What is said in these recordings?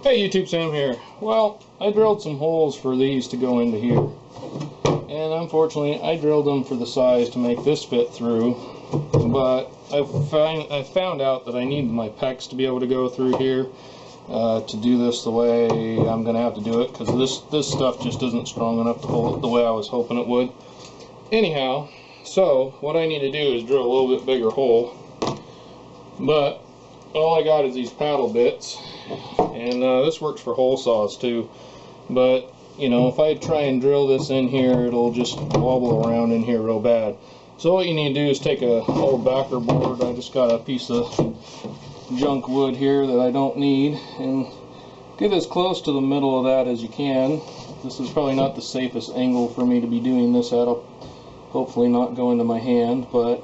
Hey YouTube, Sam here. Well, I drilled some holes for these to go into here. And unfortunately, I drilled them for the size to make this fit through. But I found out that I need my pecs to be able to go through here to do this the way I'm going to have to do it. Because this stuff just isn't strong enough to hold it the way I was hoping it would. Anyhow, so what I need to do is drill a little bit bigger hole. But all I got is these paddle bits. And this works for hole saws too, but you know, if I try and drill this in here, it'll just wobble around in here real bad. So what you need to do is take a old backer board. I just got a piece of junk wood here that I don't need, and get as close to the middle of that as you can. This is probably not the safest angle for me to be doing this at. I'll hopefully not go into my hand, but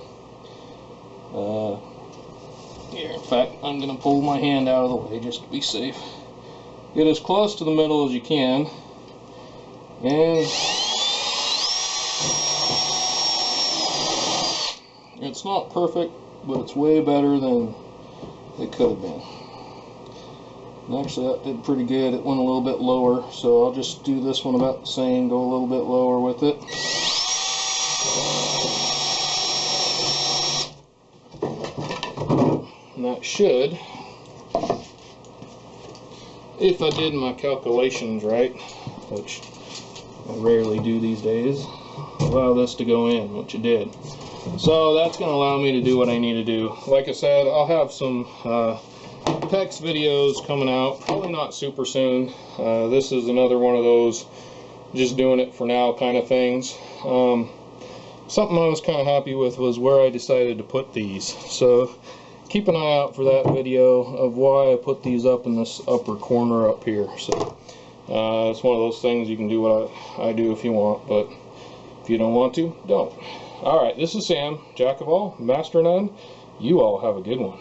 here, in fact, I'm going to pull my hand out of the way just to be safe. Get as close to the middle as you can. And it's not perfect, but it's way better than it could have been. And actually, that did pretty good. It went a little bit lower, so I'll just do this one about the same, go a little bit lower with it. And that should, if I did my calculations right, which I rarely do these days, allow this to go in, which it did. So that's going to allow me to do what I need to do. Like I said, I'll have some PEX videos coming out, probably not super soon. This is another one of those just doing it for now kind of things. Something I was kind of happy with was where I decided to put these. So keep an eye out for that video of why I put these up in this upper corner up here. So it's one of those things, you can do what I do if you want, but if you don't want to, don't. Alright, this is Sam, Jack of all, Master of none. You all have a good one.